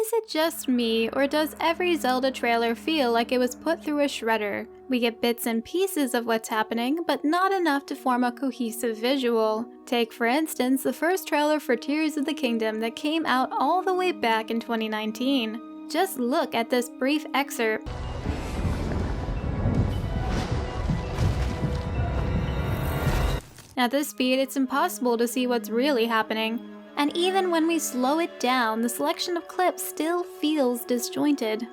Is it just me, or does every Zelda trailer feel like it was put through a shredder? We get bits and pieces of what's happening, but not enough to form a cohesive visual. Take, for instance, the first trailer for Tears of the Kingdom that came out all the way back in 2019. Just look at this brief excerpt. At this speed, it's impossible to see what's really happening. And even when we slow it down, the selection of clips still feels disjointed.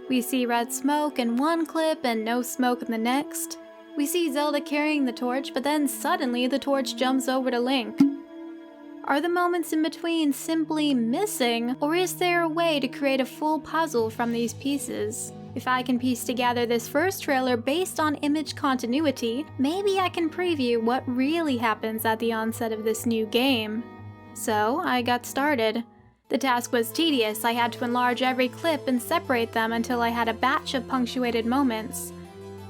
We see red smoke in one clip and no smoke in the next. We see Zelda carrying the torch, but then suddenly the torch jumps over to Link. Are the moments in between simply missing, or is there a way to create a full puzzle from these pieces? If I can piece together this first trailer based on image continuity, maybe I can preview what really happens at the onset of this new game. So I got started. The task was tedious. I had to enlarge every clip and separate them until I had a batch of punctuated moments.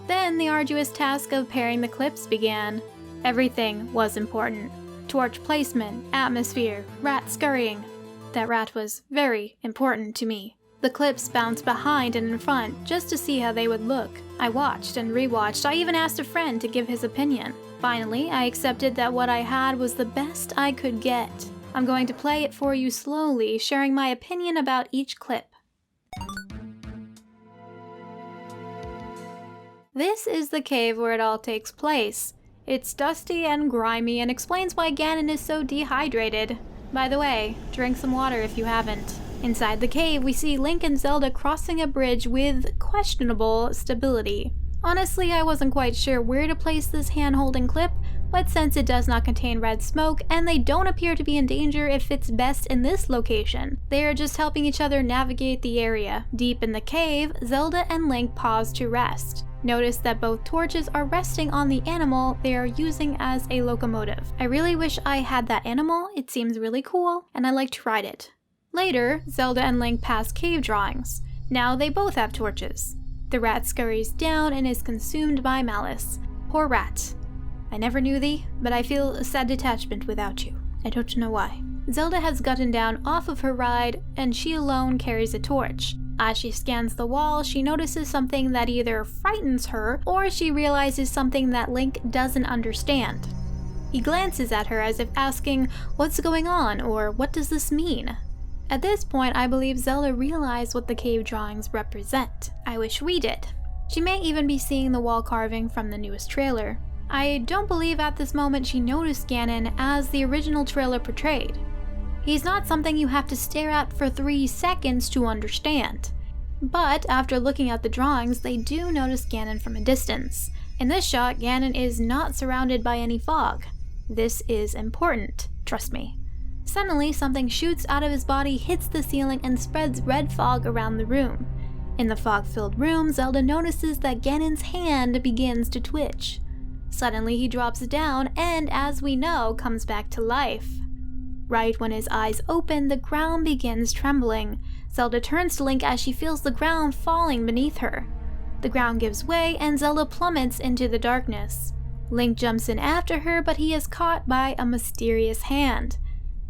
Then the arduous task of pairing the clips began. Everything was important. Torch placement, atmosphere, rat scurrying. That rat was very important to me. The clips bounced behind and in front just to see how they would look. I watched and rewatched. I even asked a friend to give his opinion. Finally, I accepted that what I had was the best I could get. I'm going to play it for you slowly, sharing my opinion about each clip. This is the cave where it all takes place. It's dusty and grimy and explains why Ganon is so dehydrated. By the way, drink some water if you haven't. Inside the cave, we see Link and Zelda crossing a bridge with questionable stability. Honestly, I wasn't quite sure where to place this hand-holding clip, but since it does not contain red smoke and they don't appear to be in danger, it fits best in this location. They are just helping each other navigate the area. Deep in the cave, Zelda and Link pause to rest. Notice that both torches are resting on the animal they are using as a locomotive. I really wish I had that animal. It seems really cool, and I like to ride it. Later, Zelda and Link pass cave drawings. Now they both have torches. The rat scurries down and is consumed by malice. Poor rat. I never knew thee, but I feel a sad detachment without you. I don't know why. Zelda has gotten down off of her ride, and she alone carries a torch. As she scans the wall, she notices something that either frightens her, or she realizes something that Link doesn't understand. He glances at her as if asking, "What's going on?" or "What does this mean?" At this point, I believe Zelda realized what the cave drawings represent. I wish we did. She may even be seeing the wall carving from the newest trailer. I don't believe at this moment she noticed Ganon as the original trailer portrayed. He's not something you have to stare at for 3 seconds to understand. But after looking at the drawings, they do notice Ganon from a distance. In this shot, Ganon is not surrounded by any fog. This is important, trust me. Suddenly, something shoots out of his body, hits the ceiling, and spreads red fog around the room. In the fog-filled room, Zelda notices that Ganon's hand begins to twitch. Suddenly, he drops down and, as we know, comes back to life. Right when his eyes open, the ground begins trembling. Zelda turns to Link as she feels the ground falling beneath her. The ground gives way, and Zelda plummets into the darkness. Link jumps in after her, but he is caught by a mysterious hand.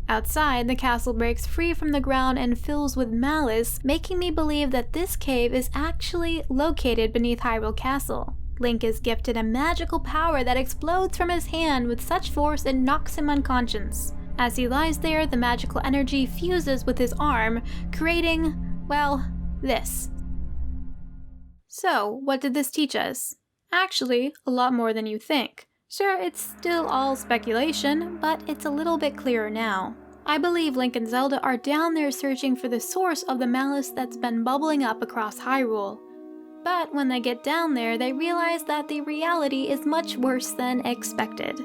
Outside, the castle breaks free from the ground and fills with malice, making me believe that this cave is actually located beneath Hyrule Castle. Link is gifted a magical power that explodes from his hand with such force it knocks him unconscious. As he lies there, the magical energy fuses with his arm, creating, well, this. So, what did this teach us? Actually, a lot more than you think. Sure, it's still all speculation, but it's a little bit clearer now. I believe Link and Zelda are down there searching for the source of the malice that's been bubbling up across Hyrule. But when they get down there, they realize that the reality is much worse than expected.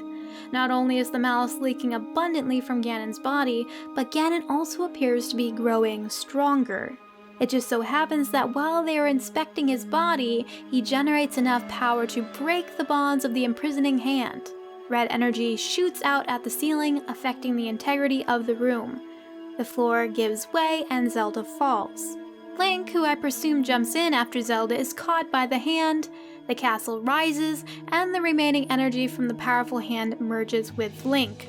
Not only is the malice leaking abundantly from Ganon's body, but Ganon also appears to be growing stronger. It just so happens that while they are inspecting his body, he generates enough power to break the bonds of the imprisoning hand. Red energy shoots out at the ceiling, affecting the integrity of the room. The floor gives way and Zelda falls. Link, who I presume jumps in after Zelda, is caught by the hand. The castle rises, and the remaining energy from the powerful hand merges with Link.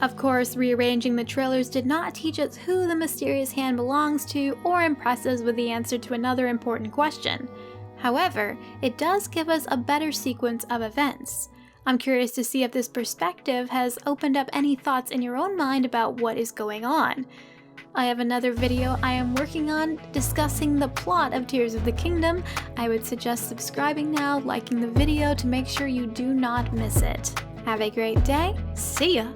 Of course, rearranging the trailers did not teach us who the mysterious hand belongs to or impress us with the answer to another important question. However, it does give us a better sequence of events. I'm curious to see if this perspective has opened up any thoughts in your own mind about what is going on. I have another video I am working on discussing the plot of Tears of the Kingdom. I would suggest subscribing now, liking the video to make sure you do not miss it. Have a great day. See ya!